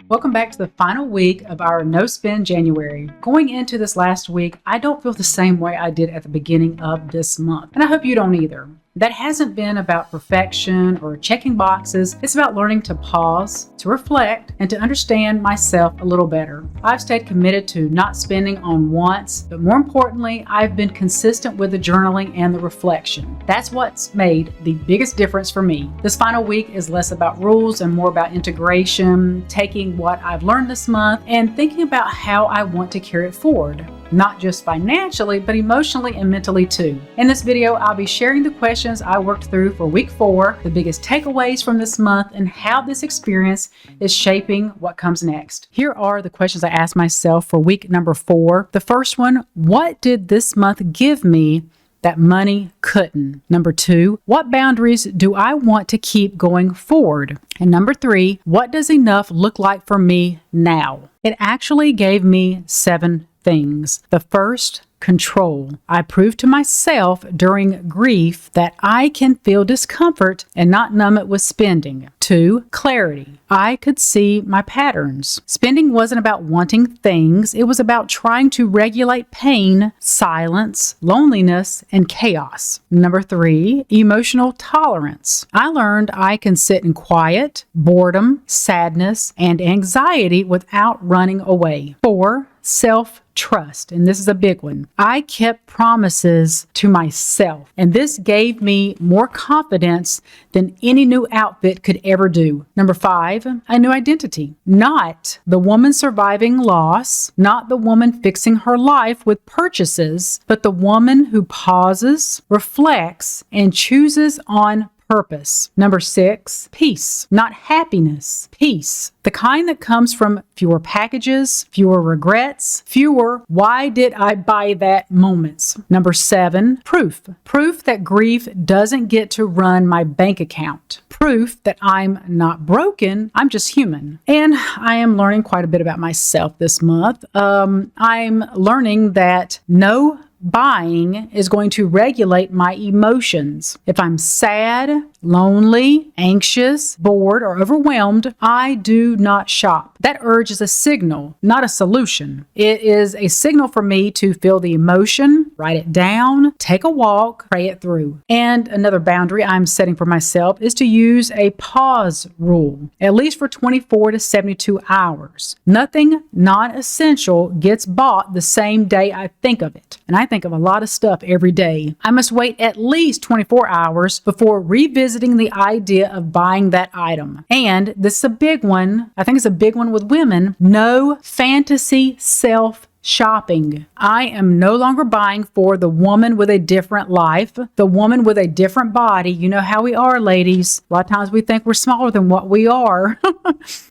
Welcome back to the final week of our No Spend January. Going into this last week, I don't feel the same way I did at the beginning of this month, and I hope you don't either. That hasn't been about perfection or checking boxes. It's about learning to pause, to reflect, and to understand myself a little better. I've stayed committed to not spending on wants, but more importantly, I've been consistent with the journaling and the reflection. That's what's made the biggest difference for me. This final week is less about rules and more about integration, taking what I've learned this month and thinking about how I want to carry it forward. Not just financially, but emotionally and mentally too. In this video, I'll be sharing the questions I worked through for week 4, the biggest takeaways from this month, and how this experience is shaping what comes next. Here are the questions I asked myself for week number 4. The first one, what did this month give me that money couldn't? Number 2, what boundaries do I want to keep going forward? And number 3, what does enough look like for me now? It actually gave me 7 things. The first, control. I proved to myself during grief that I can feel discomfort and not numb it with spending. 2, clarity. I could see my patterns. Spending wasn't about wanting things. It was about trying to regulate pain, silence, loneliness, and chaos. Number 3, emotional tolerance. I learned I can sit in quiet, boredom, sadness, and anxiety without running away. 4, self-trust, and this is a big one. I kept promises to myself, and this gave me more confidence than any new outfit could ever do. Number 5, a new identity. Not the woman surviving loss, not the woman fixing her life with purchases, but the woman who pauses, reflects, and chooses on purpose. Number 6, peace, not happiness, peace. The kind that comes from fewer packages, fewer regrets, fewer "why did I buy that" moments. Number 7, proof. Proof that grief doesn't get to run my bank account. Proof that I'm not broken, I'm just human. And I am learning quite a bit about myself this month. I'm learning that no buying is going to regulate my emotions. If I'm sad, lonely, anxious, bored, or overwhelmed, I do not shop. That urge is a signal, not a solution. It is a signal for me to feel the emotion, write it down, take a walk, pray it through. And another boundary I'm setting for myself is to use a pause rule, at least for 24 to 72 hours. Nothing non-essential gets bought the same day I think of it. And I think of a lot of stuff every day. I must wait at least 24 hours before revisiting the idea of buying that item. And this is a big one. I think it's a big one with women. No fantasy self shopping. I am no longer buying for the woman with a different life, the woman with a different body. You know how we are, ladies. A lot of times we think we're smaller than what we are.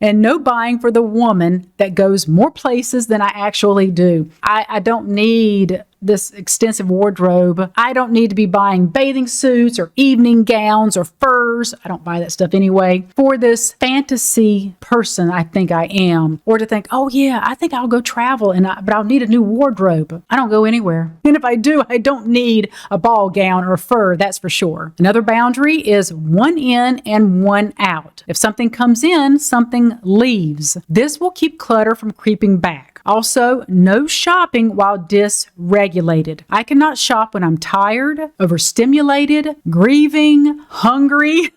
And no buying for the woman that goes more places than I actually do. I don't need this extensive wardrobe. I don't need to be buying bathing suits or evening gowns or furs. I don't buy that stuff anyway. For this fantasy person I think I am, or to think, oh yeah, I think I'll go travel, but I'll need a new wardrobe. I don't go anywhere. And if I do, I don't need a ball gown or fur, that's for sure. Another boundary is one in and one out. If something comes in, something leaves. This will keep clutter from creeping back. Also, no shopping while dysregulated. I cannot shop when I'm tired, overstimulated, grieving, hungry,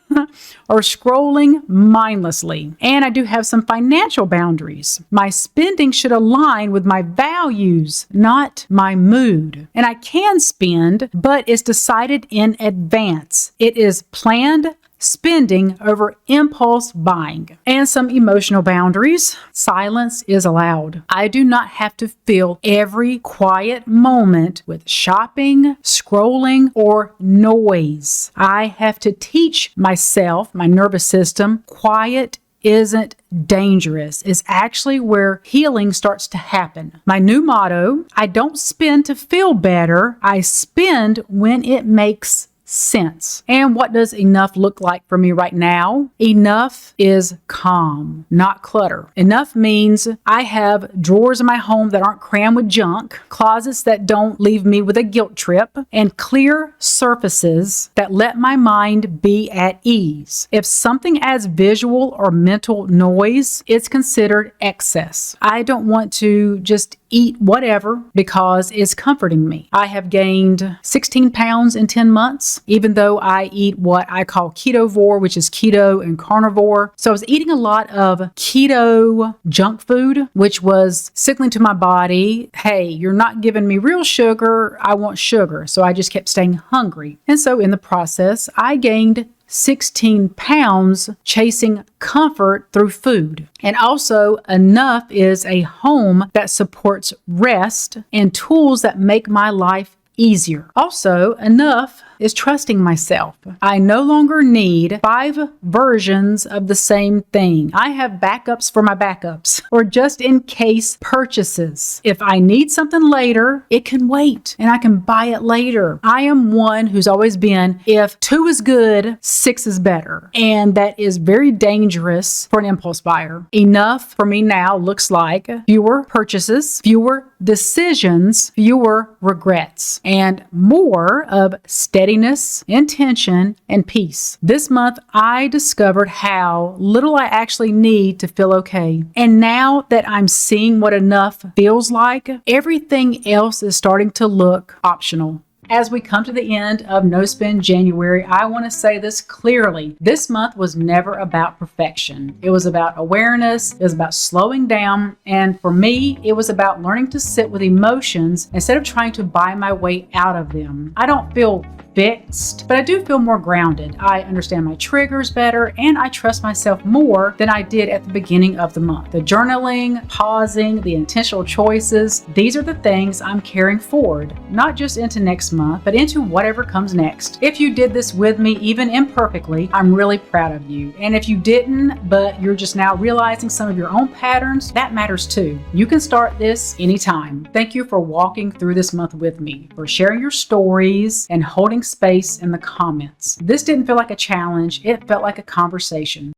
or scrolling mindlessly. And I do have some financial boundaries. My spending should align with my values, not my mood. And I can spend, but it's decided in advance. It is planned spending over impulse buying. And some emotional boundaries. Silence is allowed. I do not have to fill every quiet moment with shopping, scrolling, or noise. I have to teach myself, my nervous system, quiet isn't dangerous. It's actually where healing starts to happen. My new motto, I don't spend to feel better. I spend when it makes sense. And what does enough look like for me right now? Enough is calm, not clutter. Enough means I have drawers in my home that aren't crammed with junk, closets that don't leave me with a guilt trip, and clear surfaces that let my mind be at ease. If something adds visual or mental noise, it's considered excess. I don't want to just eat whatever because it's comforting me. I have gained 16 pounds in 10 months, even though I eat what I call ketovore, which is keto and carnivore. So I was eating a lot of keto junk food, which was signaling to my body, hey, you're not giving me real sugar, I want sugar. So I just kept staying hungry. And so in the process, I gained 16 pounds chasing comfort through food. And also, enough is a home that supports rest and tools that make my life easier. Also, enough is trusting myself. I no longer need 5 versions of the same thing. I have backups for my backups or just in case purchases. If I need something later, it can wait and I can buy it later. I am one who's always been, if 2 is good, 6 is better. And that is very dangerous for an impulse buyer. Enough for me now looks like fewer purchases, fewer decisions, fewer regrets, and more of steadiness, intention, and peace. This month, I discovered how little I actually need to feel okay. And now that I'm seeing what enough feels like, everything else is starting to look optional. As we come to the end of No Spend January, I want to say this clearly. This month was never about perfection. It was about awareness. It was about slowing down. And for me, it was about learning to sit with emotions instead of trying to buy my way out of them. I don't feel fixed, but I do feel more grounded. I understand my triggers better, and I trust myself more than I did at the beginning of the month. The journaling, pausing, the intentional choices, these are the things I'm carrying forward, not just into next month, but into whatever comes next. If you did this with me, even imperfectly, I'm really proud of you. And if you didn't, but you're just now realizing some of your own patterns, that matters too. You can start this anytime. Thank you for walking through this month with me, for sharing your stories and holding space in the comments. This didn't feel like a challenge, it felt like a conversation.